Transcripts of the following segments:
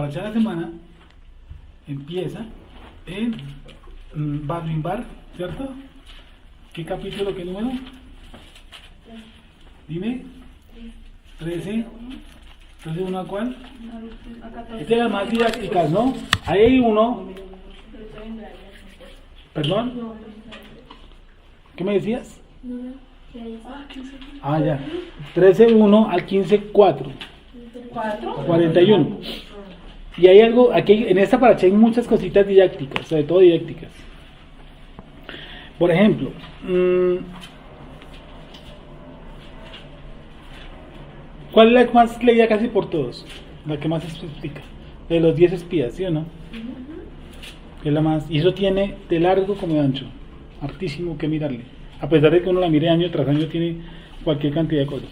paracha de la semana empieza en Bamidbar, ¿cierto? ¿Qué capítulo, qué número? Dime. 13. Entonces, ¿uno a cuál? Esta es la más didáctica, ¿no? Ahí hay uno. ¿Perdón? ¿Qué me decías? Ah, ya. 13.1 al 15.4. 41. Y hay algo, aquí en esta paracha hay muchas cositas didácticas, sobre todo didácticas. Por ejemplo, ¿cuál es la más leída casi por todos? La que más se explica. De los 10 espías, ¿sí o no? Es la más, y eso tiene de largo como de ancho, hartísimo que mirarle. A pesar de que uno la mire año tras año, tiene cualquier cantidad de cosas.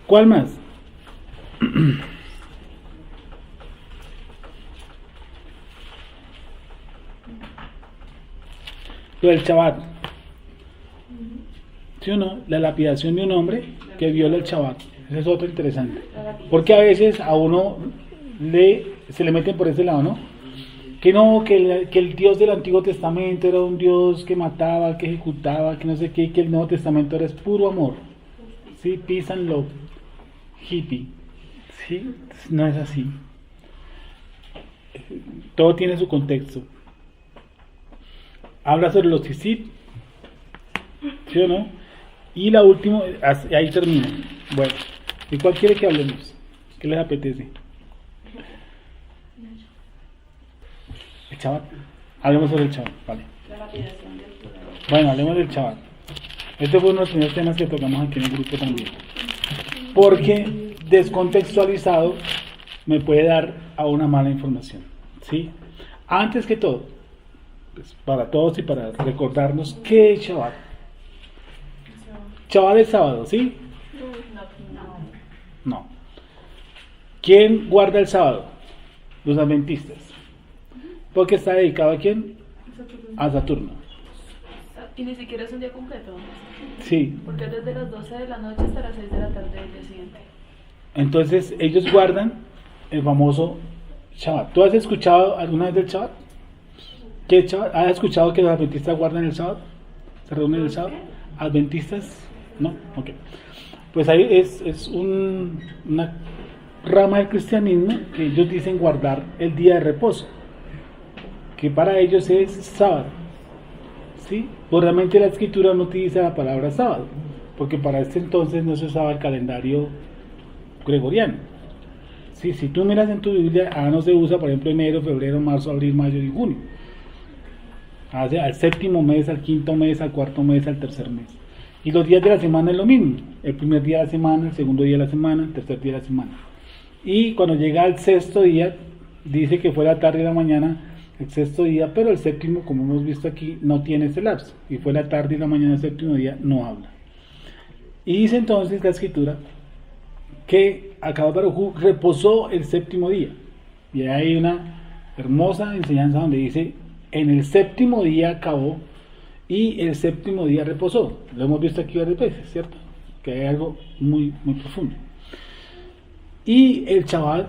¿Cuál más? Lo del Shabbat. ¿Sí o no? La lapidación de un hombre que viola el Shabbat. Eso es otro interesante. Porque a veces a uno se le meten por ese lado, ¿no? Que no, que el Dios del Antiguo Testamento era un Dios que mataba, que ejecutaba, que no sé qué, y que el Nuevo Testamento era puro amor. ¿Sí? Peace and love. Hippie. ¿Sí? No es así. Todo tiene su contexto. Habla sobre los tzitzit, ¿sí o no? Y la última, ahí termina. Bueno, ¿de cuál quiere que hablemos? ¿Qué les apetece? El Shabbat. Hablemos sobre el Shabbat, vale. Bueno, hablemos del Shabbat. Este fue uno de los primeros temas que tocamos aquí en el grupo también. Porque descontextualizado me puede dar a una mala información, ¿sí? Antes que todo, pues para todos y para recordarnos, ¿qué es Shabbat? Shabbat es sábado, ¿sí? No. ¿Quién guarda el sábado? Los adventistas. Porque está dedicado a quién? A Saturno. Y ni siquiera es un día completo. Sí. Porque es desde las 12 de la noche hasta las 6 de la tarde del día siguiente. Entonces ellos guardan el famoso Shabbat. ¿Tú has escuchado alguna vez del Shabbat? ¿Qué es Shabbat? ¿Has escuchado que los adventistas guardan el Shabbat? ¿Se reúnen el Shabbat? ¿Adventistas? No, ok. Pues ahí es una rama del cristianismo que ellos dicen guardar el día de reposo, que para ellos es sábado, ¿sí? Pues realmente la escritura no utiliza la palabra sábado, porque para este entonces no se usaba el calendario gregoriano, ¿sí? Si tú miras en tu Biblia, no se usa, por ejemplo, enero, febrero, marzo, abril, mayo y junio. Al séptimo mes, al quinto mes, al cuarto mes, al tercer mes. Y los días de la semana es lo mismo. El primer día de la semana, el segundo día de la semana, el tercer día de la semana. Y cuando llega al sexto día, dice que fue la tarde y la mañana, el sexto día, pero el séptimo, como hemos visto aquí, no tiene ese lapso. Y fue la tarde y la mañana, el séptimo día, no habla. Y dice entonces la escritura que Akadosh Baruj Hu reposó el séptimo día. Y hay una hermosa enseñanza donde dice, en el séptimo día acabó y el séptimo día reposó. Lo hemos visto aquí varias veces, ¿cierto? Que hay algo muy, muy profundo. Y el Shabbat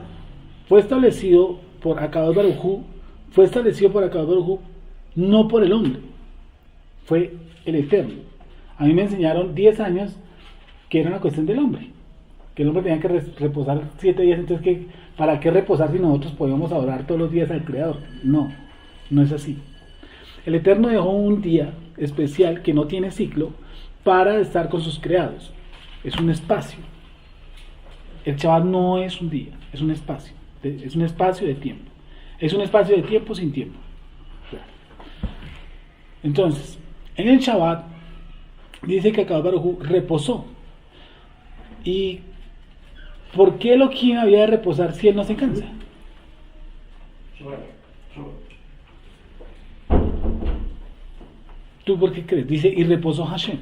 fue establecido por Akadosh Baruj Hu, no por el hombre, fue el Eterno. A mí me enseñaron 10 años que era una cuestión del hombre, que el hombre tenía que reposar 7 días, entonces ¿para qué reposar si nosotros podíamos adorar todos los días al Creador? No, no es así. El Eterno dejó un día especial que no tiene ciclo para estar con sus creados. Es un espacio. El Shabbat no es un día, es un espacio. Es un espacio de tiempo. Es un espacio de tiempo sin tiempo. Entonces, en el Shabbat dice que Akadosh Baruj Hu reposó. ¿Y por qué Elohim había de reposar si él no se cansa? ¿Tú por qué crees? Dice, y reposó Hashem.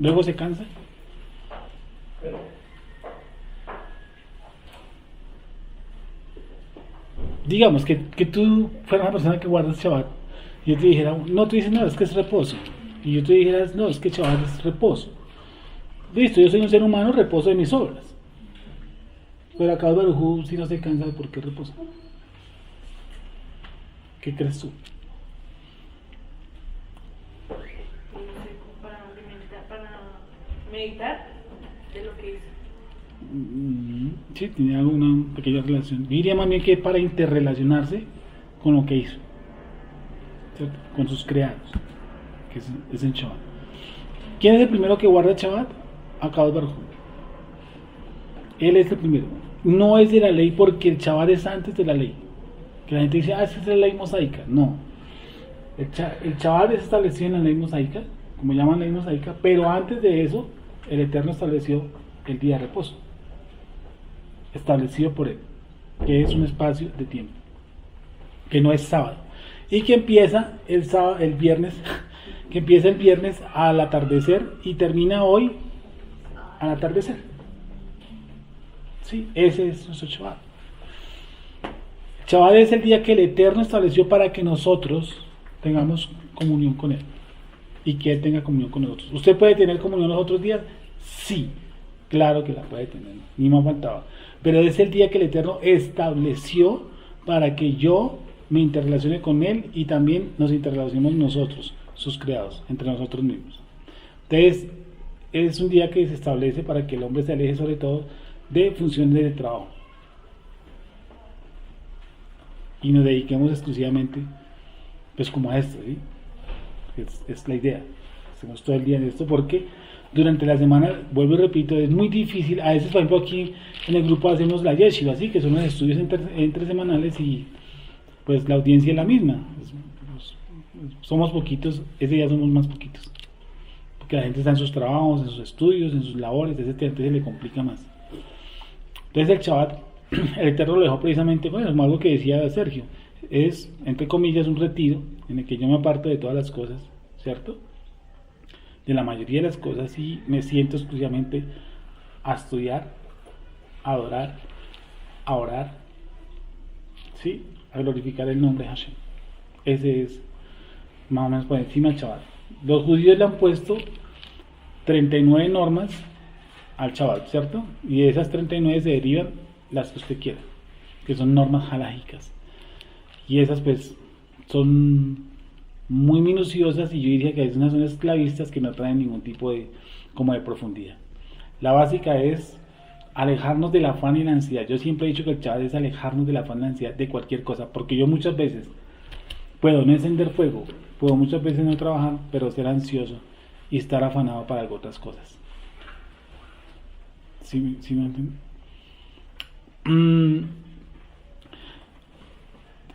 Luego se cansa. Digamos que tú fueras una persona que guarda el Shabbat y yo te dijera, no, tú dices, no, es que es reposo. Y yo te dijera, no, es que el Shabbat es reposo. Listo, yo soy un ser humano, reposo de mis obras. Pero acá Barujú, si no se cansa, ¿por qué reposa? ¿Qué crees tú? Para meditar de lo que hizo. Sí, tiene alguna pequeña relación. Yo diría más bien que para interrelacionarse con lo que hizo, ¿cierto? Con sus creados, que es el Shabbat. ¿Quién es el primero que guarda el Shabbat? Akadosh Baruj Hu. Él es el primero. No es de la ley porque el Shabbat es antes de la ley. Que la gente dice, esa es la ley mosaica. No. El Shabbat es establecido en la ley mosaica, como llaman ley mosaica, pero antes de eso, el Eterno estableció el día de reposo, establecido por él, que es un espacio de tiempo, que no es sábado, y que empieza el viernes, que empieza el viernes al atardecer y termina hoy al atardecer. Sí, ese es nuestro Shabbat. Shabbat es el día que el Eterno estableció para que nosotros tengamos comunión con Él y que Él tenga comunión con nosotros. ¿Usted puede tener comunión los otros días? Sí, claro que la puede tener, ni me faltaba. Pero es el día que el Eterno estableció para que yo me interrelacione con Él y también nos interrelacionemos nosotros, sus creados, entre nosotros mismos. Entonces, es un día que se establece para que el hombre se aleje sobre todo de funciones de trabajo y nos dediquemos exclusivamente pues como a esto, ¿sí? Es la idea. Hacemos todo el día en esto porque durante la semana, vuelvo y repito, es muy difícil. A veces, por ejemplo, aquí en el grupo hacemos la yeshiva, ¿sí? Que son los estudios entre semanales y pues la audiencia es la misma. Somos poquitos, ese día somos más poquitos. Porque la gente está en sus trabajos, en sus estudios, en sus labores, entonces se le complica más. Entonces el Shabbat, el Eterno lo dejó precisamente, bueno, es algo que decía Sergio, es, entre comillas, un retiro en el que yo me aparto de todas las cosas, ¿cierto? De la mayoría de las cosas y me siento exclusivamente a estudiar, a adorar, a orar, ¿sí? A glorificar el nombre de Hashem. Ese es más o menos por encima del Shabbat. Los judíos le han puesto 39 normas al Shabbat, ¿cierto? Y de esas 39 se derivan las que usted quiera, que son normas halágicas. Y esas pues son muy minuciosas y yo diría que algunas son esclavistas que no traen ningún tipo de profundidad. La básica es alejarnos del afán y la ansiedad. Yo siempre he dicho que el Shabbat es alejarnos del afán y la ansiedad de cualquier cosa, porque yo muchas veces puedo no encender fuego, puedo muchas veces no trabajar, pero ser ansioso y estar afanado para otras cosas. ¿Sí me entienden?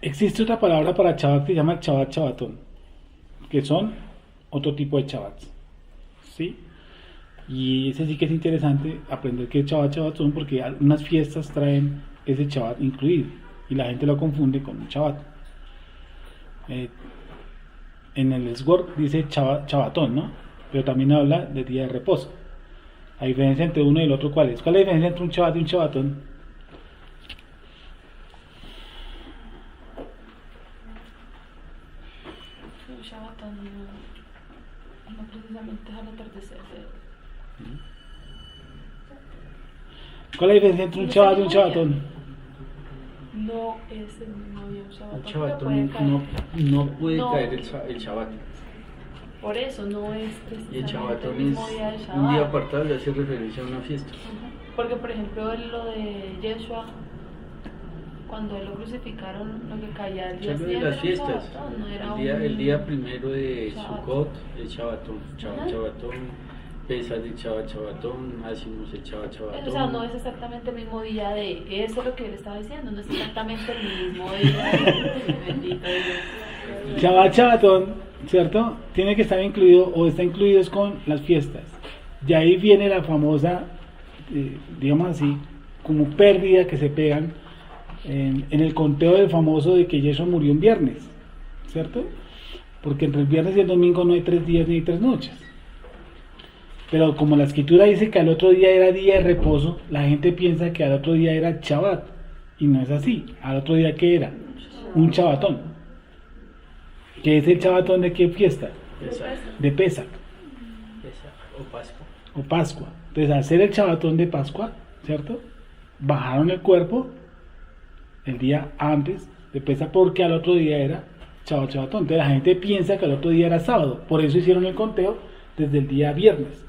Existe otra palabra para Shabbat que se llama Shabbat Shabbatón, que son otro tipo de Shabbats, ¿sí? Y ese sí que es interesante aprender qué es Shabbat Shabbatón, porque algunas fiestas traen ese Shabbat incluido y la gente lo confunde con un Shabbat. En el Esgor dice Shabbatón, ¿no? Pero también habla de día de reposo. La diferencia entre uno y el otro, ¿cuál es? ¿Cuál es la diferencia entre un Shabbat y un Shabbatón? El Shabbatón no precisamente es al atardecer. ¿Cuál es la diferencia entre un Shabbat y un Shabbatón? No es el mismo día un Shabbatón. El Shabbatón no puede caer el Shabbat. Por eso no es Y el precisamente Shabbatón el mismo es día del Shabbat. un día apartado y hace referencia a una fiesta. Porque por ejemplo lo de Yeshua, cuando lo crucificaron, lo que caía el día Solo de siguiente las era un fiestas. Shabbatón, no era El día primero de Shabbat. Sukkot, el Shabbatón. Shabbatón. Pesas del Shabbatón, hacemos el Shabbatón. O sea, no es exactamente el mismo día de eso, lo que él estaba diciendo, no es exactamente el mismo día. Bendito Dios. Shabbat Shabbatón, ¿cierto? Tiene que estar incluido o está incluido con las fiestas. Y ahí viene la famosa, digamos así, como pérdida que se pegan en el conteo del famoso de que Yeshua murió un viernes, ¿cierto? Porque entre el viernes y el domingo no hay 3 días ni hay 3 noches. Pero como la escritura dice que al otro día era día de reposo, la gente piensa que al otro día era Shabbat. Y no es así. Al otro día, ¿qué era? Un Shabbatón. ¿Qué es el Shabbatón de qué fiesta? De Pesach. O Pascua. O Pascua. Entonces, al ser el Shabbatón de Pascua, ¿cierto? bajaron el cuerpo el día antes de Pesaj porque al otro día era Shabbat Shabbatón. Entonces la gente piensa que al otro día era sábado, por eso hicieron el conteo desde el día viernes.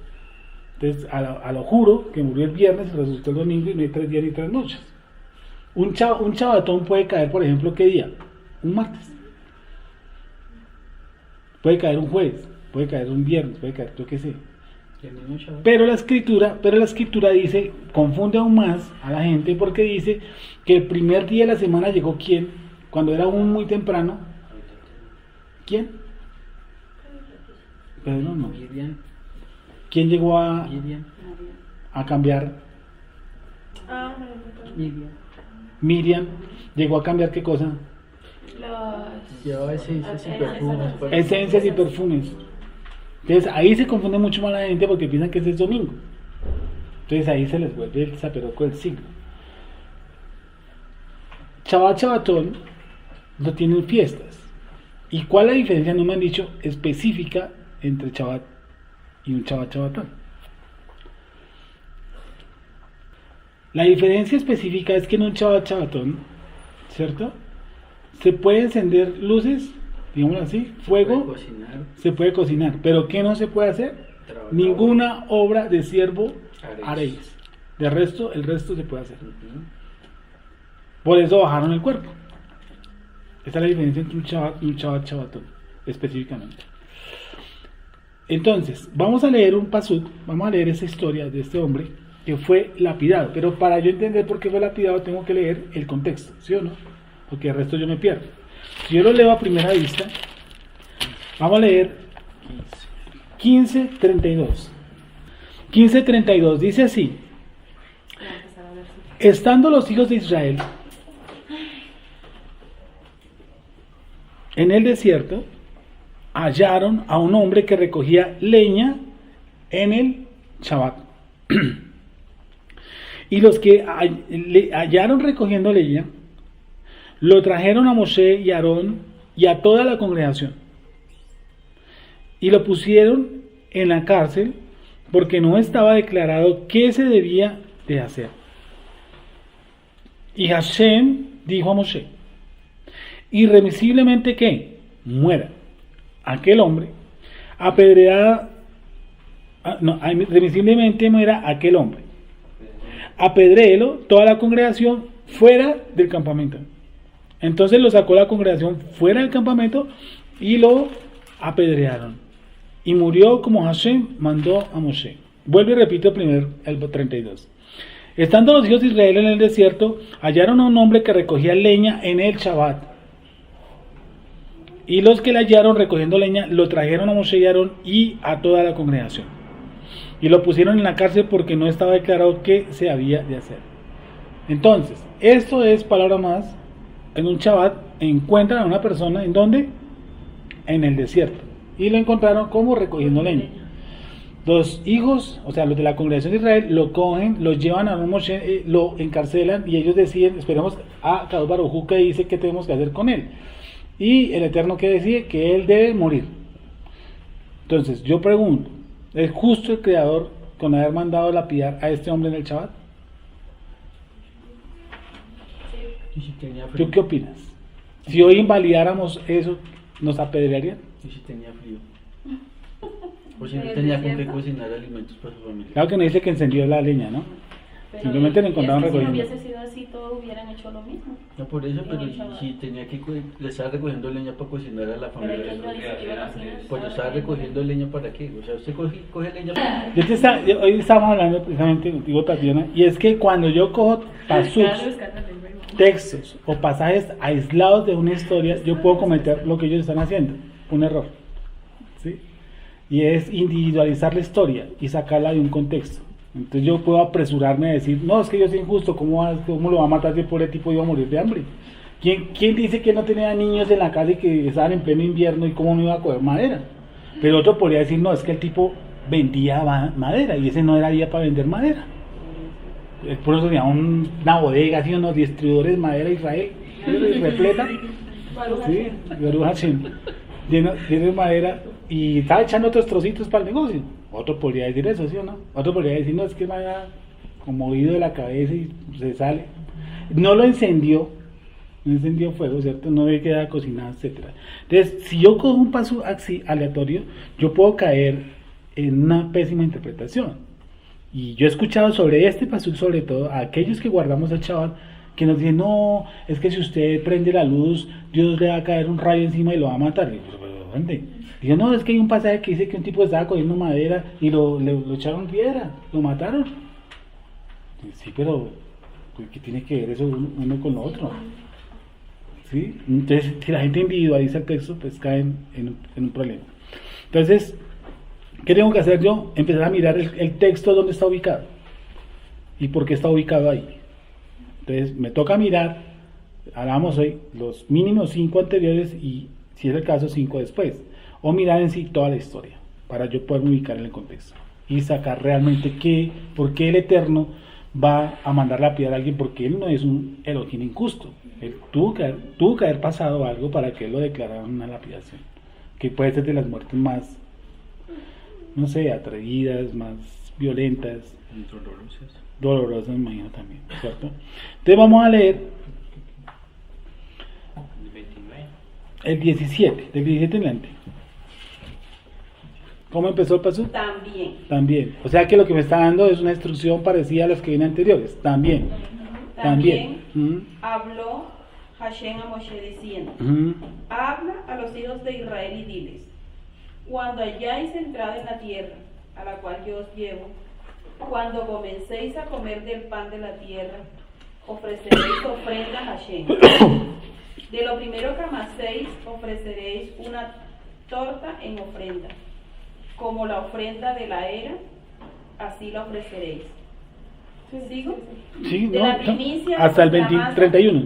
Entonces a lo juro que murió el viernes, resucitó el domingo y no hay 3 días ni 3 noches. Un Shabbatón puede caer, por ejemplo, ¿qué día? Un martes. Puede caer un jueves, puede caer un viernes, puede caer, yo qué sé. Pero la escritura dice, confunde aún más a la gente porque dice que el primer día de la semana llegó ¿quién? Cuando era aún muy temprano. ¿Quién? Pedro no. ¿Quién llegó a cambiar? Miriam llegó a cambiar ¿qué cosa? Llevaba esencias y perfumes. Esencias y perfumes. Entonces ahí se confunde mucho más la gente porque piensan que ese es domingo. Entonces ahí se les vuelve el zaperoco del siglo. Shabbat Shabbatón no tienen fiestas. ¿Y cuál es la diferencia? No me han dicho específica entre Shabbat y un Shabbat Shabbatón. La diferencia específica es que en un Shabbat Shabbatón, ¿cierto? Se puede encender luces, digámoslo así, fuego, se puede cocinar, pero ¿qué no se puede hacer? Trabajar. Ninguna obra de siervo haréis. De resto, el resto se puede hacer. Por eso bajaron el cuerpo. Esa es la diferencia entre un Shabbat y un Shabbat Shabbatón, específicamente. Entonces, vamos a leer un pasuk, vamos a leer esa historia de este hombre que fue lapidado, pero para yo entender por qué fue lapidado tengo que leer el contexto, ¿sí o no? Porque el resto yo me pierdo. Si yo lo leo a primera vista, vamos a leer 15:32. 15:32 dice así: estando los hijos de Israel en el desierto, hallaron a un hombre que recogía leña en el Shabbat. Y los que le hallaron recogiendo leña, lo trajeron a Moshe y a Aarón y a toda la congregación. Y lo pusieron en la cárcel porque no estaba declarado qué se debía de hacer. Y Hashem dijo a Moshe: irremisiblemente que muera aquel hombre, irremisiblemente muera aquel hombre. Apedréelo toda la congregación fuera del campamento. Entonces lo sacó la congregación fuera del campamento y lo apedrearon. Y murió como Hashem mandó a Moshe. Vuelve y repito el 32. Estando los hijos de Israel en el desierto, hallaron a un hombre que recogía leña en el Shabbat. Y los que le hallaron recogiendo leña lo trajeron a Moshe y a Aarón y a toda la congregación. Y lo pusieron en la cárcel porque no estaba declarado qué se había de hacer. Entonces, esto es palabra más. En un Shabbat encuentran a una persona, ¿en dónde? En el desierto. Y lo encontraron como recogiendo leña. Los hijos, o sea, los de la congregación de Israel, lo cogen, lo llevan a un Moshe, lo encarcelan y ellos deciden, esperemos a Kadosh Baruj Hu que dice qué tenemos que hacer con él. Y el Eterno que decide que él debe morir. Entonces, yo pregunto, ¿es justo el Creador con haber mandado lapidar a este hombre en el Shabbat? ¿Y si tenía frío? ¿Tú qué opinas? Si hoy invalidáramos eso, ¿nos apedrearían? ¿Y si tenía frío? O si no tenía con qué cocinar alimentos para su familia. Claro que no dice que encendió la leña, ¿no? Pero Simplemente lo encontraron si no recogiendo. hubiese sido así, todos hubieran hecho lo mismo. No por eso, pero En el Shabbat. si tenía que le estaba recogiendo leña para cocinar a la Pero familia. ellos no dicen que iban a cocinar. Pues yo estaba recogiendo leña para qué. O sea, usted coge leña para... Hoy estábamos hablando precisamente contigo, Tatiana, y es que cuando yo cojo pasuks, textos o pasajes aislados de una historia, yo puedo cometer lo que ellos están haciendo, un error, ¿sí? Y es individualizar la historia y sacarla de un contexto. Entonces yo puedo apresurarme a decir, no, es que yo soy injusto, ¿cómo lo va a matar si el pobre tipo iba a morir de hambre? ¿Quién dice que no tenía niños en la casa y que estaban en pleno invierno y cómo no iba a coger madera? Pero otro podría decir, no, es que el tipo vendía madera y ese no era día para vender madera. Por eso tenía una bodega, así unos distribuidores de madera Israel, repleta, ¿sí? Baruch Hashem, lleno de madera, y estaba echando otros trocitos para el negocio. Otro podría decir eso, ¿sí o no? Otro podría decir, no, es que conmovido de la cabeza y se sale. No lo encendió, no encendió fuego, ¿cierto? No ve que queda cocinado, etcétera. Entonces, si yo cojo un paso así aleatorio, yo puedo caer en una pésima interpretación. Y yo he escuchado sobre este paso, sobre todo, a aquellos que guardamos el Shabbat, que nos dicen, no, es que si usted prende la luz, Dios le va a caer un rayo encima y lo va a matar. Y yo, ¿pero dónde? Digo, no, es que hay un pasaje que dice que un tipo estaba cogiendo madera y lo echaron piedra, lo mataron. Sí, pero ¿qué tiene que ver eso uno con lo otro? ¿Sí? Entonces, si la gente individualiza el texto, pues caen en un problema. Entonces, ¿qué tengo que hacer yo? Empezar a mirar el texto dónde está ubicado y por qué está ubicado ahí. Entonces, me toca mirar, hablamos hoy, los mínimos 5 anteriores y, si es el caso, 5 después. O mirar en sí toda la historia, para yo poder ubicar en el contexto y sacar realmente por qué el Eterno va a mandar la piedra a alguien, porque él no es un Elohim injusto. Él tuvo que haber pasado algo para que él lo declarara una lapidación, que puede ser de las muertes más, no sé, atrevidas, más violentas, dolorosas, me imagino también, ¿cierto? Entonces vamos a leer el 17, del 17 en adelante. ¿Cómo empezó el paso? También. O sea que lo que me está dando es una instrucción parecida a las que vienen anteriores. También. Habló Hashem a Moshe diciendo, habla a los hijos de Israel y diles, cuando hayáis entrado en la tierra a la cual yo os llevo, cuando comencéis a comer del pan de la tierra, ofreceréis ofrenda a Hashem. De lo primero que amaséis, ofreceréis una torta en ofrenda. Como la ofrenda de la era, así la ofreceréis. ¿Sigo? Sí, de la primicia hasta el 31.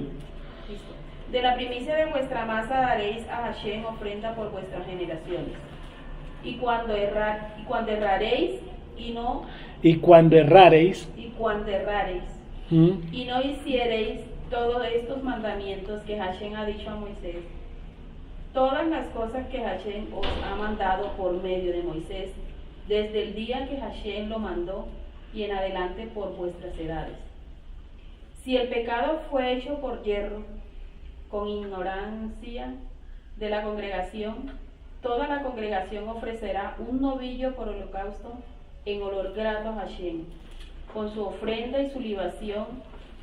De la primicia de vuestra masa daréis a Hashem ofrenda por vuestras generaciones. Y cuando erraréis y no hiciereis todos estos mandamientos que Hashem ha dicho a Moisés, todas las cosas que Hashem os ha mandado por medio de Moisés, desde el día que Hashem lo mandó y en adelante por vuestras edades. Si el pecado fue hecho por yerro, con ignorancia de la congregación, toda la congregación ofrecerá un novillo por holocausto en olor grato a Hashem, con su ofrenda y su libación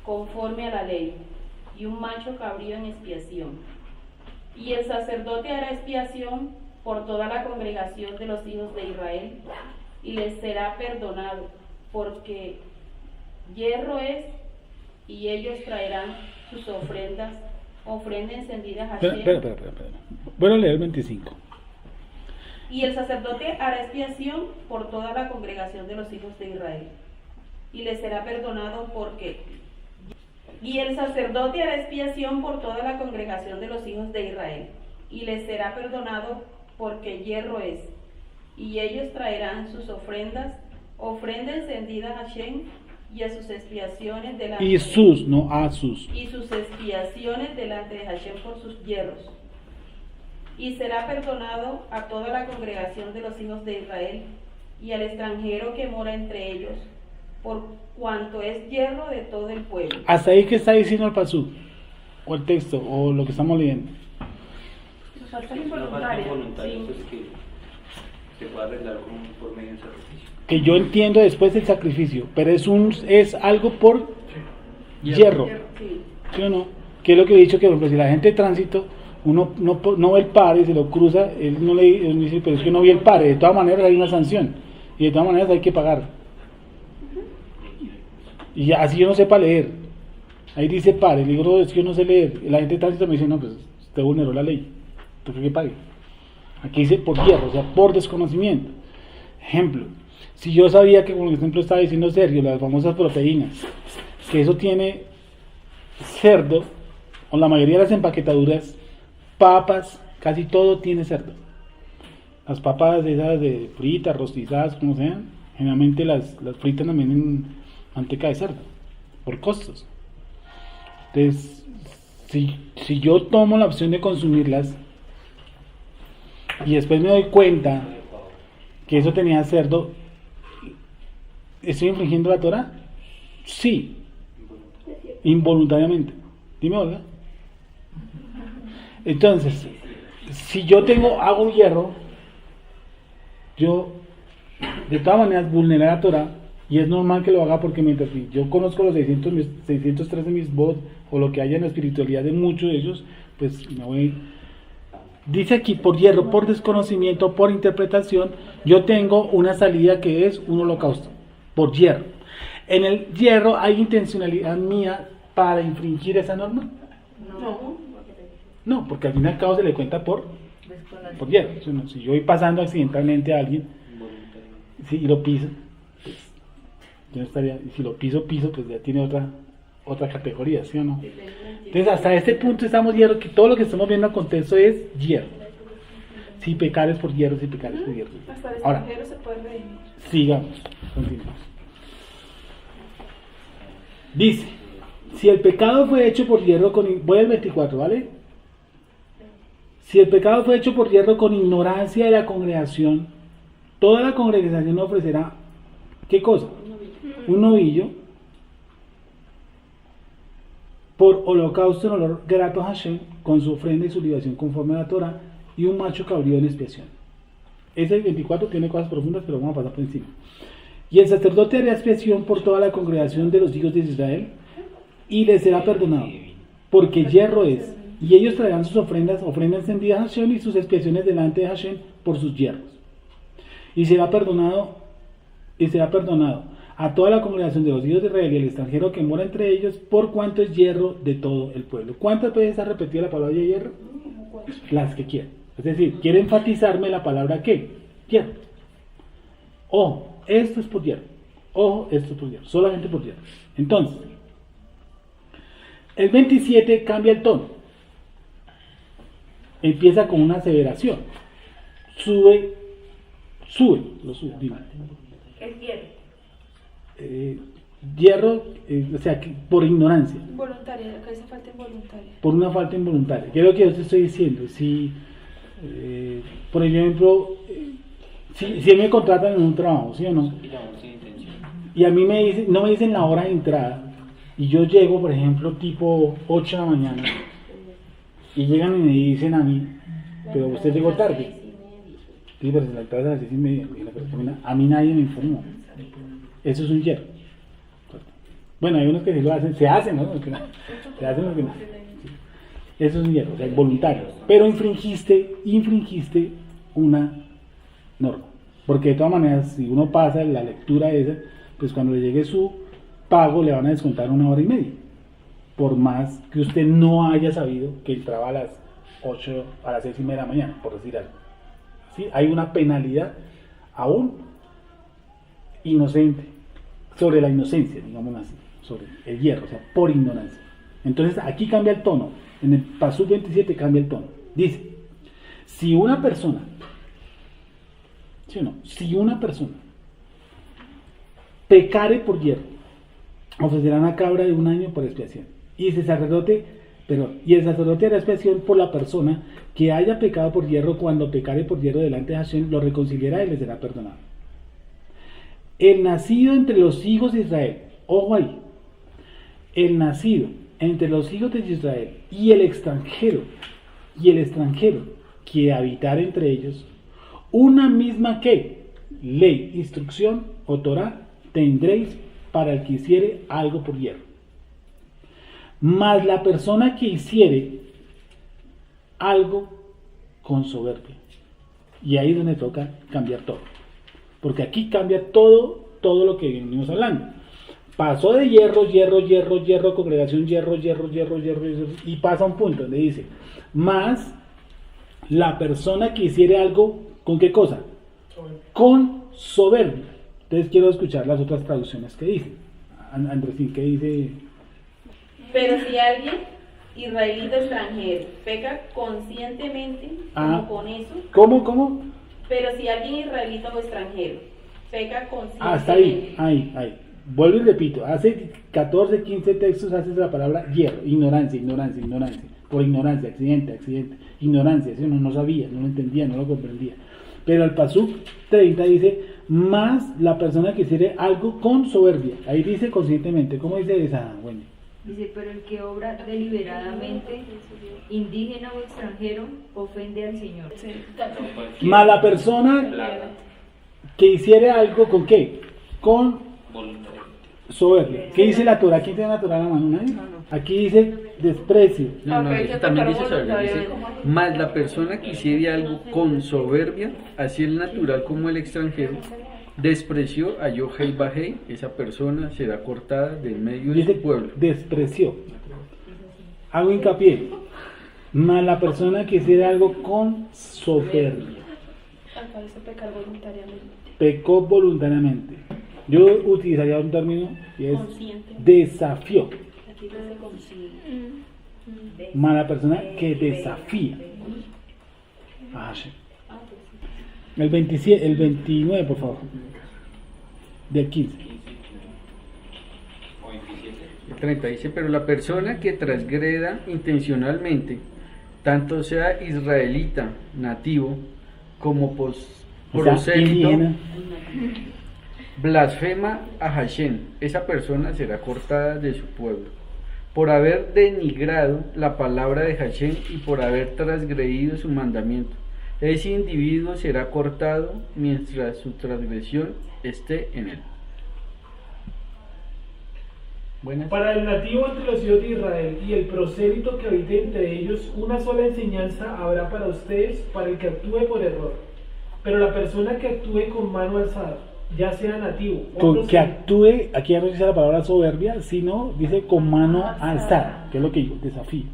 conforme a la ley, y un macho cabrío en expiación. Y el sacerdote hará expiación por toda la congregación de los hijos de Israel, y les será perdonado, porque hierro es, y ellos traerán sus ofrendas, ofrenda encendida a Hashem. Espera. Voy a leer el 25. Y el sacerdote hará expiación por toda la congregación de los hijos de Israel, y les será perdonado y el sacerdote hará expiación por toda la congregación de los hijos de Israel, y les será perdonado porque hierro es, y ellos traerán sus ofrendas, ofrenda encendida a Hashem, y a sus expiaciones delante y sus, no a sus. Y sus expiaciones delante de Hashem por sus hierros. Y será perdonado a toda la congregación de los hijos de Israel, y al extranjero que mora entre ellos, por cuanto es hierro de todo el pueblo. Hasta ahí que está diciendo el pasú, o el texto, o lo que estamos leyendo. Falta involuntaria. Pues que se puede arreglar por medio del sacrificio. Que yo entiendo después del sacrificio, pero es algo por hierro. Sí. ¿Sí o no? Que es lo que he dicho, que por ejemplo, si la gente de tránsito, uno no ve el pare y se lo cruza, él dice, pero es que no vi el pare, de todas maneras hay una sanción, y de todas maneras hay que pagar. Y así yo no sepa leer, ahí dice pare, le digo, no, es que yo no sé leer, y la gente de tránsito me dice, no, pues usted vulneró la ley, entonces que pague. Aquí dice por hierro, o sea, por desconocimiento. Ejemplo, si yo sabía que, como ejemplo estaba diciendo Sergio, las famosas proteínas, que eso tiene cerdo, o la mayoría de las empaquetaduras, papas, casi todo tiene cerdo. Las papas esas de fritas, rostizadas, como sean, generalmente las fritan también en manteca de cerdo, por costos. Entonces, si yo tomo la opción de consumirlas y después me doy cuenta que eso tenía cerdo, ¿estoy infringiendo la Torah? Sí, involuntariamente. Dime, Olga. Entonces, si yo hago hierro, yo de todas maneras vulneré la Torah, y es normal que lo haga porque mientras yo conozco los 603 de mis votos, o lo que haya en la espiritualidad de muchos de ellos, pues me voy. Dice aquí, por hierro, por desconocimiento, por interpretación, yo tengo una salida que es un holocausto, por hierro. En el hierro hay intencionalidad mía para infringir esa norma. No, porque al fin y al cabo se le cuenta por hierro. Si yo voy pasando accidentalmente a alguien, sí, y lo piso, pues, yo no estaría, y si lo piso, pues ya tiene otra categoría, ¿sí o no? Entonces hasta este punto estamos hierro, que todo lo que estamos viendo en contexto es hierro. Si pecar es por hierro, si pecar es por hierro. Hasta el Ahora, extranjero se puede redimir. sigamos, continuamos. Dice, si el pecado fue hecho por hierro voy al 24, ¿vale? Si el pecado fue hecho por hierro con ignorancia de la congregación, toda la congregación ofrecerá, ¿qué cosa? Un novillo por holocausto en olor grato a Hashem, con su ofrenda y su libación conforme a la Torah, y un macho cabrío en expiación. Ese 24 tiene cosas profundas, pero vamos a pasar por encima. Y el sacerdote hará expiación por toda la congregación de los hijos de Israel, y les será perdonado, porque hierro es. Y ellos traerán sus ofrendas encendidas a Hashem y sus expiaciones delante de Hashem por sus hierros. Y será perdonado a toda la congregación de los hijos de Israel y el extranjero que mora entre ellos, por cuanto es hierro de todo el pueblo. ¿Cuántas veces ha repetido la palabra hierro? Las que quiera. Es decir, quiere enfatizarme la palabra ¿qué? Hierro. Ojo, esto es por hierro. Ojo, esto es por hierro. Solamente por hierro. Entonces, el 27 cambia el tono. Empieza con una aseveración. Sube, dime. El hierro. Hierro, o sea, por ignorancia. Involuntaria, acá dice falta involuntaria. Por una falta involuntaria. ¿Qué es lo que yo te estoy diciendo? Si, por ejemplo, si me contratan en un trabajo, ¿sí o no? Y a mí no me dicen la hora de entrada, y yo llego, por ejemplo, tipo 8 de la mañana, y llegan y me dicen a mí, pero usted llegó tarde. Sí, pero la entrada es a las 6:30. A mí nadie me informó. Eso es un hierro. Bueno, hay unos que sí lo hacen, se hacen, ¿no? Se hacen los que no. Eso es un hierro, o sea, voluntario. Pero infringiste una norma. Porque de todas maneras, si uno pasa la lectura esa, pues cuando le llegue su pago le van a descontar 1 hora y media. Por más que usted no haya sabido que entraba a las 6:30 de la mañana, por decir algo. ¿Sí? Hay una penalidad aún inocente, sobre la inocencia, digamos así, sobre el hierro, o sea, por ignorancia. Entonces aquí cambia el tono, en el Pasuk 27 cambia el tono. Dice, si una persona, ¿sí o no? Si una persona pecare por hierro, ofrecerá una cabra de 1 año por expiación. Y el sacerdote hará expiación por la persona que haya pecado por hierro. Cuando pecare por hierro delante de Hashem, lo reconciliará y le será perdonado. El nacido entre los hijos de Israel, ojo ahí, el nacido entre los hijos de Israel y el extranjero que habitar entre ellos, una misma que ley, instrucción o Torah tendréis para el que hiciere algo por hierro. Mas la persona que hiciere algo con soberbia, y ahí es donde toca cambiar todo, porque aquí cambia todo lo que venimos hablando. Pasó de hierro, congregación, hierro, y pasa a un punto donde dice, más la persona que hiciere algo, ¿con qué cosa? Con soberbia. Entonces quiero escuchar las otras traducciones que dice. Andresín, ¿qué dice? Pero si alguien israelita extranjero peca conscientemente, como con eso. ¿Cómo? Pero si alguien israelita o extranjero peca conscientemente. Hasta ahí. Vuelvo y repito, hace 14, 15 textos haces la palabra hierro, ignorancia. Por ignorancia, accidente. Ignorancia, si uno no sabía, no lo entendía, no lo comprendía. Pero el Pasuk 30 dice, más la persona que hiciere algo con soberbia. Ahí dice conscientemente. ¿Cómo dice esa? Bueno. Dice, pero el que obra deliberadamente, indígena o extranjero, ofende al Señor. Sí. Más la persona que hiciere algo con qué? Con soberbia. ¿Qué dice la Torah? ¿Quién tiene la Torah en la mano? ¿Nadie? Aquí dice desprecio. No, no, Ok, eso que también tocar dice soberbia. Dice, voluntariamente. más la persona que hiciere algo con soberbia, así el natural como el extranjero, despreció a Yohei Bajei, esa persona será cortada del medio de Dice su pueblo. despreció. Hago hincapié. Más la persona que hiciere algo con soberbia. Acá dice pecar voluntariamente. Pecó voluntariamente. Yo utilizaría un término y es Consciente. desafió. Aquí dice consciente. Más la persona que desafía. Ah, sí. El 27, el 29, por favor. Del 15. El 30 dice, pero la persona que transgreda intencionalmente, tanto sea israelita, nativo, como O sea, prosélito, indígena. blasfema a Hashem, esa persona será cortada de su pueblo, por haber denigrado la palabra de Hashem y por haber transgredido su mandamiento. Ese individuo será cortado mientras su transgresión esté en él. Buenas. Para el nativo entre los hijos de Israel y el prosélito que habite entre ellos, una sola enseñanza habrá para ustedes, para el que actúe por error. Pero la persona que actúe con mano alzada, ya sea nativo o Con que prosélito, actúe, aquí ya no dice la palabra soberbia, sino dice con mano alzada, que es lo que yo desafío.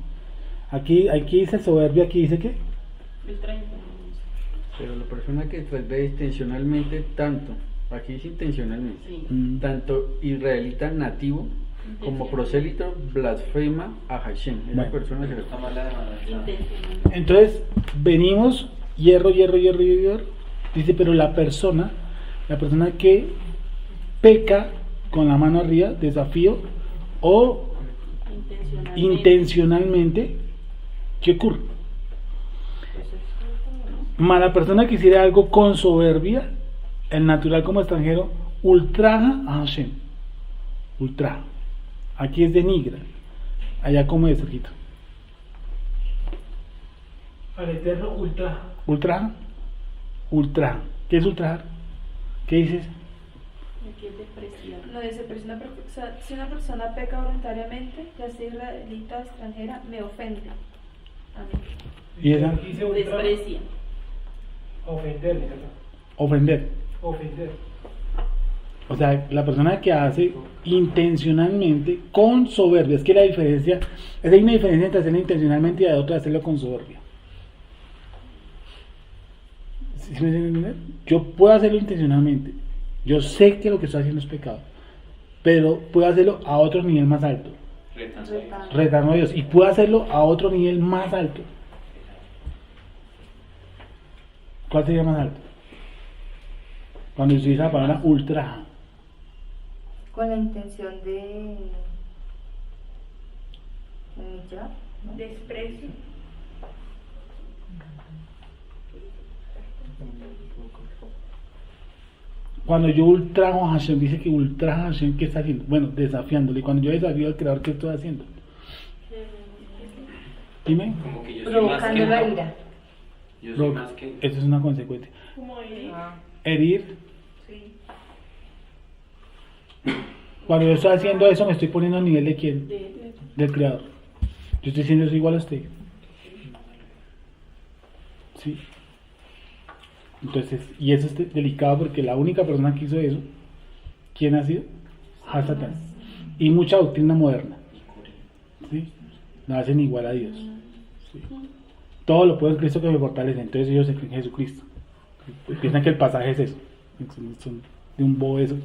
Aquí dice soberbia, aquí dice que El 30. Pero la persona que transgrede intencionalmente, tanto, aquí dice intencionalmente, Sí. tanto israelita nativo como prosélito, blasfema a Hashem. Esa Bueno. persona será Intencionalmente. entonces venimos hierro. Dice, pero la persona que peca con la mano arriba, desafío, o intencionalmente, ¿qué ocurre? Más la persona que hiciera algo con soberbia, el natural como extranjero, ultraja a Hashem. Ultraja. Aquí es denigra. Allá como es, Sergito. al eterno ultraja. Ultraja. Ultraja. ¿Qué es ultrajar? ¿Qué dices? Aquí es despreciar. No dice, pero si una persona peca voluntariamente, ya sea israelita o extranjera, me ofende a mí. ¿Y esa? Dice ultraja. Desprecia. Ofender, ¿verdad? Ofender. Ofender. O sea, la persona que hace intencionalmente con soberbia. Es que la diferencia, hay una diferencia entre hacerlo intencionalmente y la otra hacerlo con soberbia. ¿Sí me entienden entender? Yo puedo hacerlo intencionalmente. Yo sé que lo que estoy haciendo es pecado. Pero puedo hacerlo a otro nivel más alto. Retando a Dios. Y puedo hacerlo a otro nivel más alto. ¿Cuál sería más alto? Cuando se utiliza la palabra ultraja. Con la intención de humillar, ¿no? Desprecio. Cuando yo ultrajo a Hashem, dice que ultraja a Hashem, ¿qué está haciendo? Bueno, desafiándole. Y cuando yo desafío al Creador, ¿qué estoy haciendo? Dime. como que yo Provocando la ira. Yo soy Pero más que eso es una consecuencia. Como él. Herir. Sí. Cuando yo estoy haciendo eso, me estoy poniendo a nivel de quién? De- Del Creador. Yo estoy diciendo eso igual a usted. Sí. Entonces, y eso es delicado porque la única persona que hizo eso, ¿quién ha sido? Hasatán. Y mucha doctrina moderna. ¿Sí? La hacen igual a Dios. ¿Sí? Todo lo puedo en Cristo que me fortalece. Entonces ellos se creen en Jesucristo. Piensan que el pasaje es eso. Son de un bobo eso.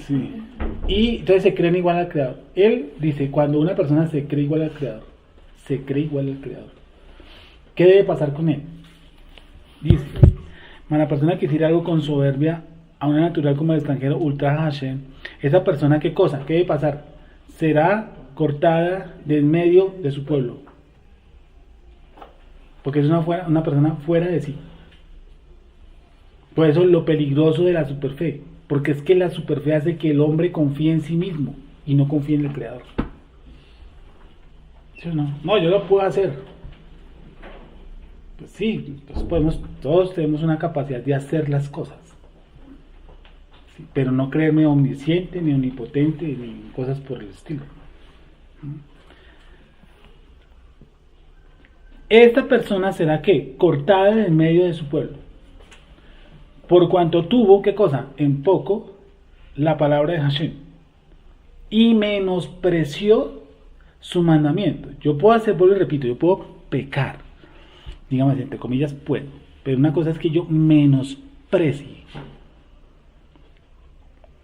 Sí. Y entonces se creen igual al Creador. Él dice, cuando una persona se cree igual al Creador, se cree igual al Creador, ¿qué debe pasar con él? Dice, la persona que hiciera algo con soberbia a una natural como el extranjero, ultraja a Hashem, esa persona, ¿qué cosa? ¿Qué debe pasar? Será cortada del medio de su pueblo. Porque es una persona fuera de sí. Por eso lo peligroso de la superfe, porque es que la superfe hace que el hombre confíe en sí mismo y no confíe en el Creador. ¿Sí o no? No, yo lo puedo hacer. Pues sí, pues todos tenemos una capacidad de hacer las cosas. Sí, pero no creerme omnisciente, ni omnipotente, ni cosas por el estilo. Esta persona será ¿qué? Cortada en medio de su pueblo. Por cuanto tuvo, ¿qué cosa? En poco la palabra de Hashem. Y menospreció su mandamiento. Yo puedo hacer, vuelvo y repito, yo puedo pecar. Digamos, entre comillas, puedo. Pero una cosa es que yo menosprecie.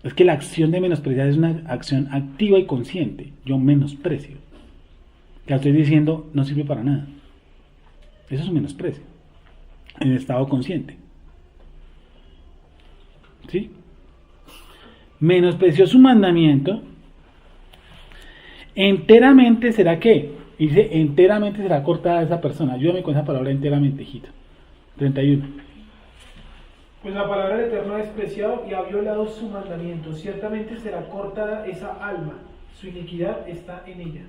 Es que la acción de menospreciar es una acción activa y consciente. Yo menosprecio. Que estoy diciendo no sirve para nada. Eso es un menosprecio. En estado consciente. ¿Sí? Menospreció su mandamiento. Enteramente será ¿qué? Dice, enteramente será cortada esa persona. Ayúdame con esa palabra enteramente, hijito. 31. Pues la palabra del Eterno ha despreciado y ha violado su mandamiento. Ciertamente será cortada esa alma. Su iniquidad está en ella.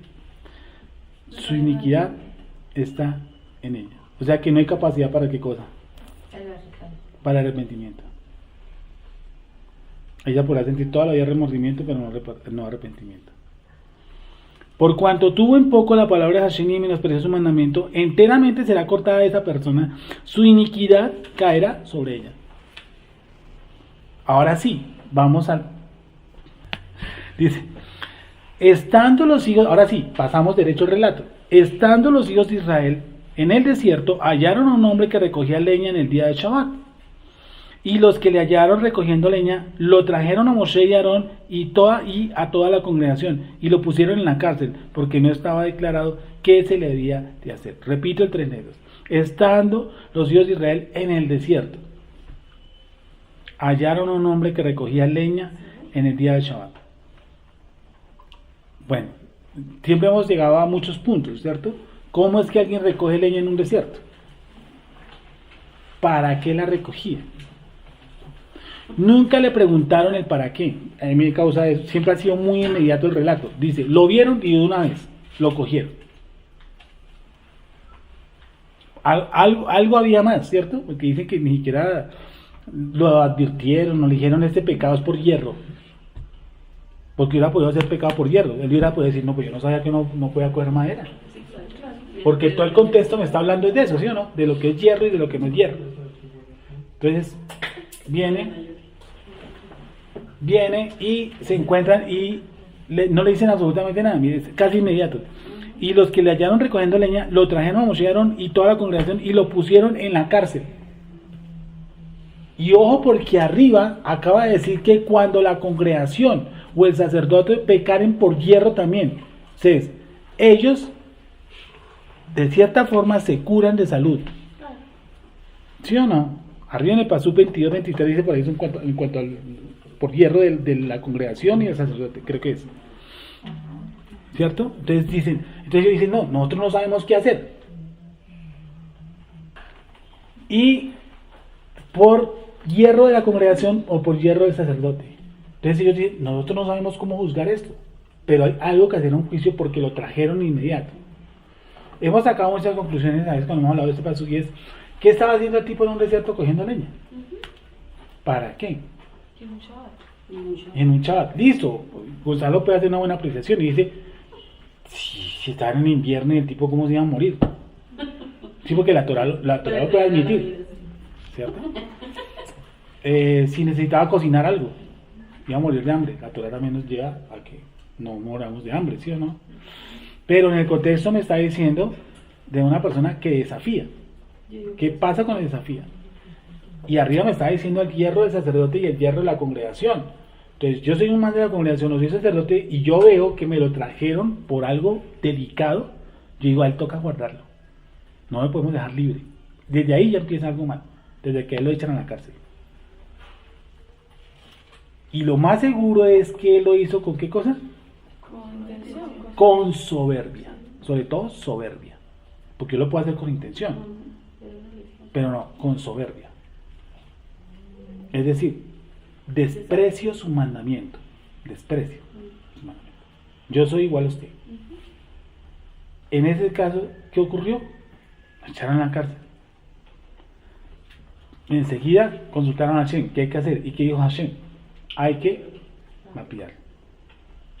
Su iniquidad está en ella. O sea que no hay capacidad para qué cosa. Para arrepentimiento. Ella podrá sentir toda la vida remordimiento, pero no arrepentimiento. Por cuanto tuvo en poco la palabra de Hashem y menospreció su mandamiento, enteramente será cortada esa persona, su iniquidad caerá sobre ella. Ahora sí, vamos al... Dice, estando los hijos, ahora sí, pasamos derecho al relato. Estando los hijos de Israel en el desierto, hallaron a un hombre que recogía leña en el día de Shabbat. Y los que le hallaron recogiendo leña, lo trajeron a Moshe y Aarón y a toda la congregación, y lo pusieron en la cárcel, porque no estaba declarado qué se le debía de hacer. Repito el 32. Estando los hijos de Israel en el desierto, hallaron a un hombre que recogía leña en el día de Shabbat. Bueno, siempre hemos llegado a muchos puntos, ¿cierto? ¿Cómo es que alguien recoge leña en un desierto? ¿Para qué la recogía? Nunca le preguntaron el para qué. A mí me causa eso. Siempre ha sido muy inmediato el relato. Dice, lo vieron y de una vez lo cogieron. Algo había más, ¿cierto? Porque dicen que ni siquiera lo advirtieron, no le dijeron este pecado es por hierro. Porque hubiera podido ser pecado por hierro. Él hubiera podido decir, no, pues yo no sabía que no podía coger madera. Porque todo el contexto me está hablando de eso, ¿sí o no? De lo que es hierro y de lo que no es hierro. Entonces, viene y se encuentran y no le dicen absolutamente nada, mire, es casi inmediato. Y los que le hallaron recogiendo leña, lo trajeron a Moshe y Aarón y toda la congregación y lo pusieron en la cárcel. Y ojo, porque arriba acaba de decir que cuando la congregación o el sacerdote pecaren por hierro también, entonces, ellos de cierta forma se curan de salud. ¿Sí o no? Arriba en el Pasú 22, 23 dice por ahí en cuanto al por hierro de la congregación y el sacerdote, creo que es. ¿Cierto? Entonces ellos dicen, no, nosotros no sabemos qué hacer. Y por hierro de la congregación o por hierro del sacerdote. Entonces ellos dicen, nosotros no sabemos cómo juzgar esto, pero hay algo que hacer un juicio porque lo trajeron inmediato. Hemos sacado muchas conclusiones a veces cuando hemos hablado de este paso y es, ¿qué estaba haciendo el tipo en un desierto cogiendo leña? ¿Para qué? En un Shabbat. Listo. Gonzalo puede hacer una buena apreciación y dice, si estaban en invierno y el tipo cómo se iba a morir. Sí, porque la Torah lo puede admitir. ¿Cierto? Si necesitaba cocinar algo, iba a morir de hambre. La Torah también nos lleva a que no moramos de hambre, ¿sí o no? Pero en el contexto me está diciendo de una persona que desafía. ¿Qué pasa con el desafío? Y arriba me está diciendo el hierro del sacerdote y el hierro de la congregación. Entonces yo soy un man de la congregación, no soy sacerdote, y yo veo que me lo trajeron por algo delicado. Yo digo, a él toca guardarlo. No me podemos dejar libre. Desde ahí ya empieza algo mal. Desde que él lo echan a la cárcel. Y lo más seguro es que él lo hizo con ¿qué cosa? Con soberbia. Sobre todo soberbia. Porque él lo puede hacer con intención. Pero no, con soberbia. Es decir, desprecio su mandamiento. Desprecio su mandamiento. Yo soy igual a usted. En ese caso, ¿qué ocurrió? Me echaron a la cárcel. Enseguida consultaron a Hashem, ¿qué hay que hacer? ¿Y qué dijo Hashem? Hay que mapear.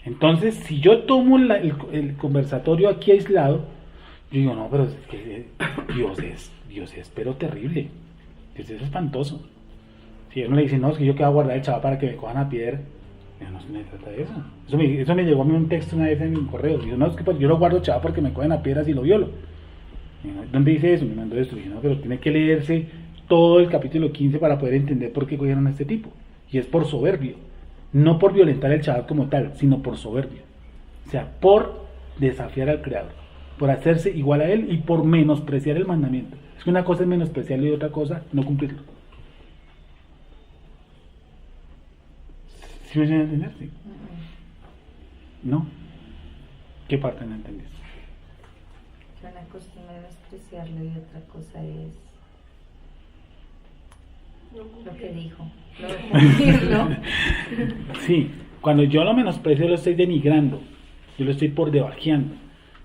Entonces, si yo tomo el conversatorio aquí aislado, yo digo, no, pero es que Dios es pero terrible. Dios es espantoso. Si uno le dice, no, es que yo quiero guardar el chaval para que me cojan a piedra, no se me trata de eso. Eso me llegó a mí un texto una vez en mi correo. Digo, no, es que pues, yo lo guardo chaval porque me cogen a piedra si lo violo. ¿Dónde dice eso? Me mandó esto. Dije, no, pero tiene que leerse todo el capítulo 15 para poder entender por qué cogieron a este tipo. Y es por soberbio. No por violentar el Shabbat como tal, sino por soberbia. O sea, por desafiar al Creador, por hacerse igual a Él y por menospreciar el mandamiento. Es que una cosa es menospreciarlo y otra cosa no cumplirlo. ¿Sí me van a entender? Sí. ¿No? ¿Qué parte no entendiste? Una cosa es menospreciarlo y otra cosa es lo que dijo. Lo de cumplirlo. Sí, cuando yo lo menosprecio lo estoy denigrando, yo lo estoy por debajeando,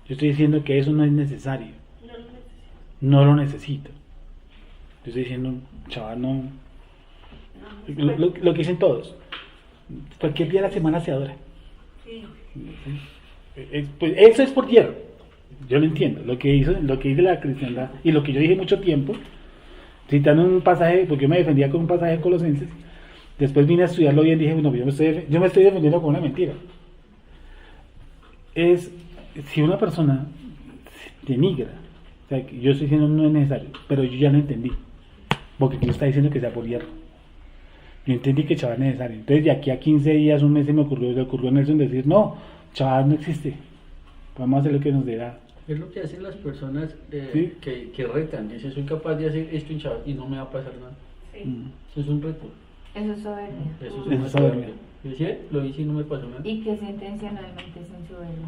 yo estoy diciendo que eso no es necesario, no lo necesito. Yo estoy diciendo, chaval, no. Lo que dicen todos, cualquier día de la semana se adora. Pues eso es por tierra, yo lo entiendo, lo que dice la cristiandad y lo que yo dije mucho tiempo. Citando un pasaje, porque yo me defendía con un pasaje de Colosenses, después vine a estudiarlo bien y dije, bueno, yo me estoy defendiendo con una mentira. Es, si una persona denigra, o sea, yo estoy diciendo no es necesario, pero yo ya lo entendí, porque aquí está diciendo que sea por hierro. Yo entendí que chaval es necesario. Entonces de aquí a 15 días, un mes, le ocurrió a Nelson decir, no, chaval no existe, vamos a hacer lo que nos dé. Es lo que hacen las personas ¿Sí? que retan. Dice, soy capaz de hacer esto en Shabbat y no me va a pasar nada. Sí. Eso es un reto. Eso es soberbia. Eso es Eso una es soberbia. soberbia. Yo decía, lo hice y no me pasó nada. Y que es intencionalmente sin soberbia.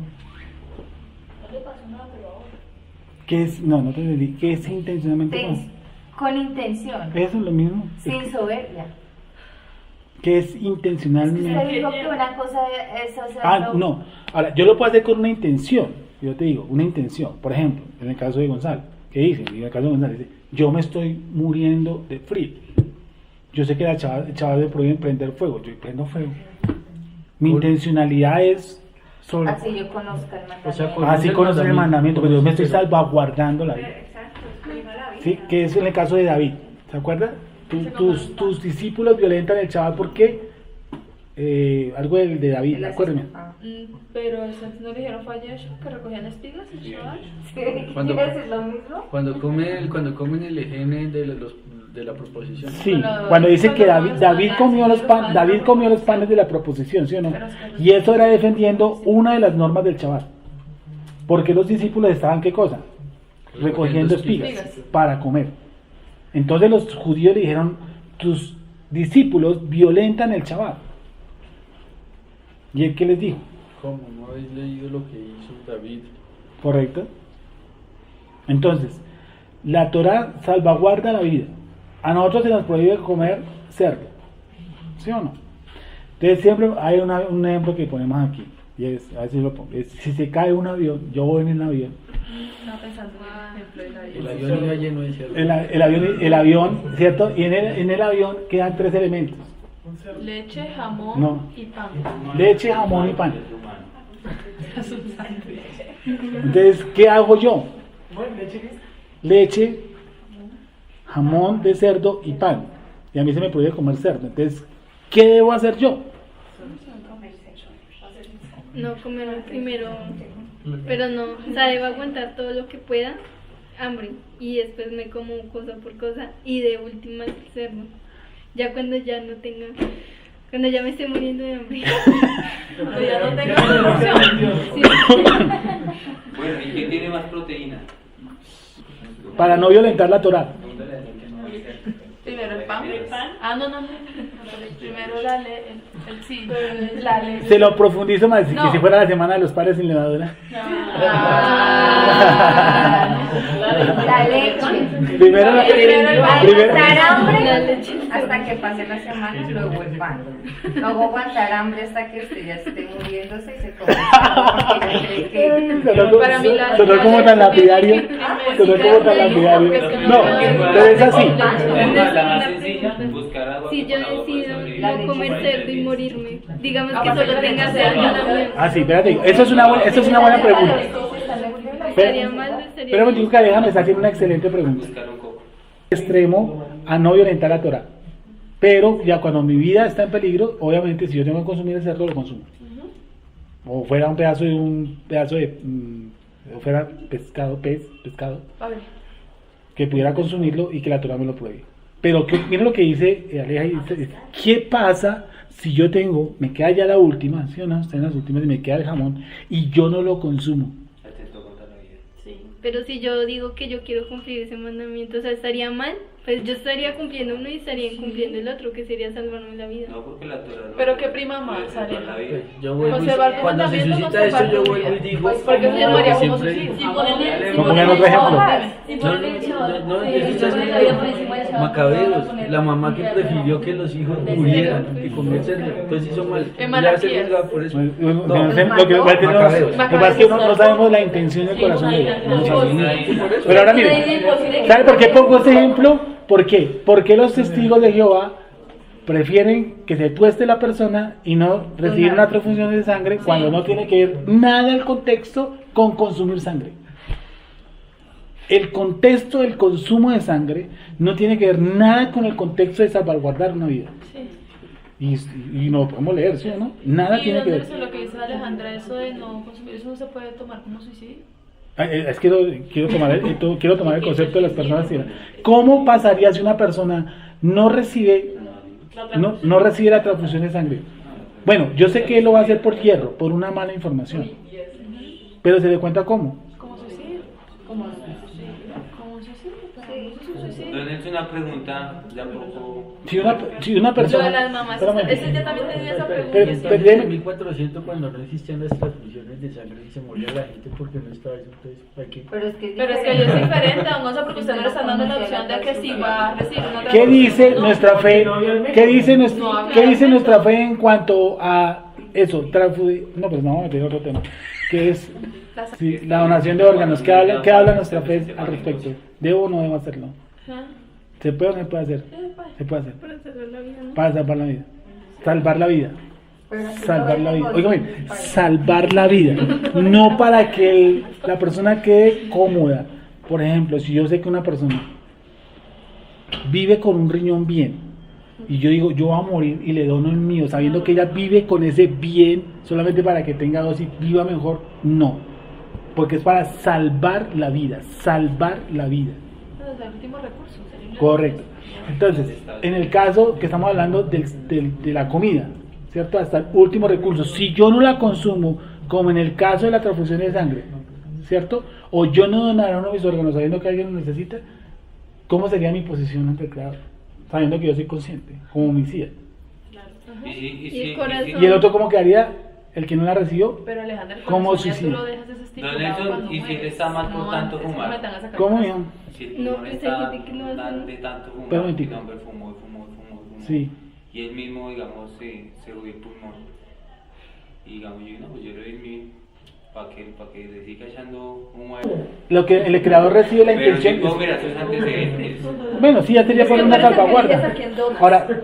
No le pasó nada, pero ahora. ¿Qué es? No te entendí. ¿Qué es intencionalmente? Con intención. Eso es lo mismo. Sin soberbia. ¿Qué es intencionalmente? Usted dijo que una cosa es hacerlo. No. Ahora, yo lo puedo hacer con una intención. Yo te digo, una intención. Por ejemplo, en el caso de Gonzalo, ¿qué dice? En el caso de Gonzalo dice, yo me estoy muriendo de frío. Yo sé que el chaval le prohíben prender fuego. Yo prendo fuego. Mi intencionalidad es sobre... Así yo conozco el mandamiento. O sea, Así conoce el mandamiento, pero yo me estoy salvaguardando la vida. Exacto, es prima la vida. ¿Sí? Que es en el caso de David. ¿Se acuerdan? Tus discípulos violentan el chaval porque algo de David, acuérdenme. Pero eso no le dijeron fue a Yeshua que recogían espigas y chaval. Cuando- ¿Quieres decir lo mismo? Cuando comen el ejene de la proposición. Sí, cuando dice que David comió los panes de la proposición, ¿sí o no? Y eso era defendiendo una de las normas del chaval. Porque los discípulos estaban, ¿qué cosa? Recogiendo espigas para comer. Entonces los judíos le dijeron, tus discípulos violentan el chaval. ¿Y él qué les dijo? ¿Cómo? ¿No habéis leído lo que hizo David? ¿Correcto? Entonces, la Torah salvaguarda la vida. A nosotros se nos prohíbe comer cerdo. ¿Sí o no? Entonces siempre hay un ejemplo que ponemos aquí. Y es, a ver si lo pongo. Es, si se cae un avión, yo voy en el avión. Estaba pensando en el ejemplo de la El avión iba lleno de cerdo. El avión, ¿cierto? Y en el avión quedan 3 elementos. leche, jamón No. y pan. Leche, jamón y pan. Entonces, ¿qué hago yo? Bueno, leche que es. Leche, jamón de cerdo y pan. Y a mí se me prohíbe comer cerdo. Entonces, ¿qué debo hacer yo? No comer primero, pero no, o sea, debo aguantar todo lo que pueda, hambre, y después me como cosa por cosa, y de última el cerdo. Ya cuando ya no tenga, cuando ya me esté muriendo de hambre. Cuando ya no tenga otra opción. Sí. Bueno, ¿y qué tiene más proteína? Para no violentar la Torah. Pregúntale a alguien que no va a hacer. Primero el pan. Ah, no. Primero la ley. Sí, la ley. Se lo profundizo más, No. que si fuera la semana de los padres sin levadura. La leche. Primero la Aguantar hambre La leche. hasta que pase la semana, luego el pan. Luego aguantar hambre hasta que usted ya esté muriéndose y se come. Para mí la- sonó como tan lapidario. Sonó como tan Es lapidario. que No, pero es así. La más sencilla, buscar agua Si con yo agua puede decido sobrevivir. no comer cerdo y morirme, digamos que Ah, solo pero tenga tiene que ser cerdo, Ah, sí, espérate. Eso es una buena pregunta. ¿estaría mal o estaría Pero me bien? digo que Aleja me está haciendo una excelente pregunta. Buscar un coco. Extremo a no violentar la Torah. Pero ya cuando mi vida está en peligro, obviamente si yo tengo que consumir el cerdo, lo consumo. O fuera un pedazo de o fuera pescado, A ver. que pudiera consumirlo y que la Torah me lo pruebe. Pero miren lo que dice Aleja, dice, ¿qué pasa si yo me queda ya la última, ¿sí o no? Están las últimas y me queda el jamón y yo no lo consumo? Atento contra la vida. Sí. Pero si yo digo que yo quiero cumplir ese mandamiento, o sea, ¿estaría mal? Pues yo estaría cumpliendo uno y estaría incumpliendo el otro, que sería salvarme la vida. No, porque la Torah no. Pero ¿qué prima más, Arena? La vida. Yo vuelvo y, Conservar tu cuando se mandamiento, suscita esto, conservar yo tu vuelvo y vida. digo, Pues porque se como llamaría como siempre suicidio. digo. Pongan otro ejemplo. Macabeos, la mamá que prefirió que los hijos murieran que comiesen, entonces hizo mal. En Ya se Malaquías. juzga por eso. Lo que No, no sé- lo que pasa es que Macabeos. lo que pasa es que no sabemos la intención del corazón de Dios. No sabemos. Pero ahora miren, ¿sabe por qué pongo este ejemplo? ¿Por qué? Porque los testigos de Jehová prefieren que se tueste la persona y no recibir una transfusión de sangre cuando no tiene que ver nada el contexto con consumir sangre. El contexto del consumo de sangre no tiene que ver nada con el contexto de salvaguardar una vida. Y no lo podemos leer, ¿sí o no? Nada ¿Y tiene que dónde ver. dice lo que dice Alejandra, eso de no consumir, eso no se puede tomar como suicidio? Es que quiero tomar el concepto de las personas. ¿Cómo pasaría si una persona no recibe la transfusión de sangre? Bueno, yo sé que él lo va a hacer por hierro, por una mala información. Pero se le cuenta cómo. ¿Como suicidio? Como suicidio. Don Nelson, una pregunta, ya poco. Si una Yo persona. de las mamás, Espérame. ese ya también tenía esa Pero- pregunta. En 1400 cuando no existían las transfusiones de sangre y se moría la gente porque no estaba eso, entonces hay que... Pero es que Pero es que ella es diferente, don Gonzalo, porque usted no le están dando la opción de que si va a recibir una ¿Qué dice no. nuestra fe? ¿Qué dice No, nuestra fe en cuanto a eso? No, pues vamos a meter otro tema. Que es sí, la donación de órganos. ¿Qué habla nuestra fe al respecto? ¿Debo o no debo hacerlo? Ajá. ¿Se puede o no se puede hacer? Se puede hacer. Para salvar la vida, ¿no? Para salvar la vida. Salvar la vida. Pero aquí Salvar no la vida. vemos Óigame, para- salvar la vida. No para que la persona quede cómoda. Por ejemplo, si yo sé que una persona vive con un riñón bien y yo digo, yo voy a morir y le dono el mío, sabiendo que ella vive con ese bien solamente para que tenga dosis, viva mejor, no. Porque es para salvar la vida, salvar la vida. Pero es el último recurso. sería. Correcto. Entonces, en el caso que estamos hablando de la comida, ¿cierto? Hasta el último recurso. Si yo no la consumo, como en el caso de la transfusión de sangre, ¿cierto? O yo no donara uno de mis órganos sabiendo que alguien lo necesita, ¿cómo sería mi posición ante el Creador? Sabiendo que yo soy consciente, como homicida. Y el corazón. ¿Y el otro cómo quedaría? El que no la recibió. Pero Alejandra, el ¿Cómo corazón ya tú suicidio? lo dejas desestimulado Don Nelson, cuando ¿y si mueres, él está mal por no tanto antes, fumar? que me tengan esa ¿Cómo, carga. hijo? Si el No, tumor pues hay está gente que no hace- de tanto fumar, Pero el mentira. hombre fumó. Sí. Y él mismo, digamos, se jodió el pulmón. Y digamos, yo no, pues yo le doy mi para que le siga echando humo a él. Lo que el Creador recibe la Pero si intención. puedo mirar sus antecedentes. Bueno, sí, ya sería por una salvaguarda.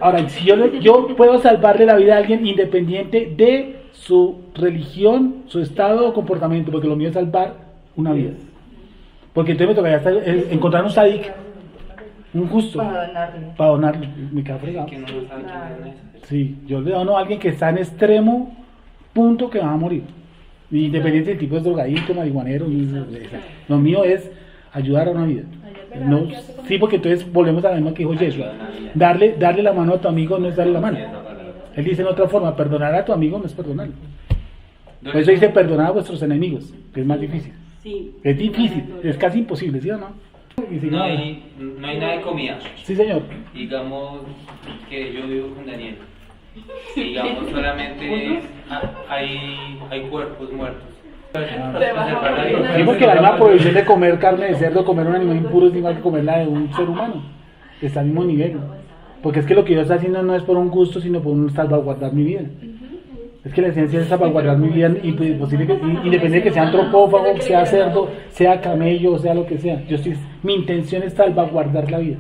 Ahora, si yo puedo salvarle la vida a alguien independiente de su religión, su estado o comportamiento, porque lo mío es salvar una vida. Porque entonces me tocaría encontrar un sadik, un justo, para donarle. Me queda fregado. Que no lo sabe quién es. Sí, yo le dono a alguien que está en extremo punto que va a morir. Independiente del tipo de drogadicto, marihuanero, lo mío es ayudar a una vida. No, sí, porque entonces volvemos a la misma que dijo Jesús. Darle la mano a tu amigo no es darle la mano. Él dice en otra forma, perdonar a tu amigo no es perdonarlo. Por eso dice perdonar a vuestros enemigos, que es más difícil. Sí. Es difícil, es casi imposible, ¿sí o no? Y sigue no ahora. hay nada de comida. Sí, señor. Digamos que yo vivo con Daniel. Digamos solamente hay cuerpos muertos. Sí, porque la misma prohibición de comer carne de cerdo, comer un animal impuro es igual que comer la de un ser humano. Está al mismo nivel. Porque es que lo que Dios está haciendo no es por un gusto, sino por un salvaguardar mi vida. Es que la esencia es salvaguardar mi vida, independiente de que sea antropófago, sea cerdo, sea camello, sea lo que sea. Mi intención es salvaguardar la vida.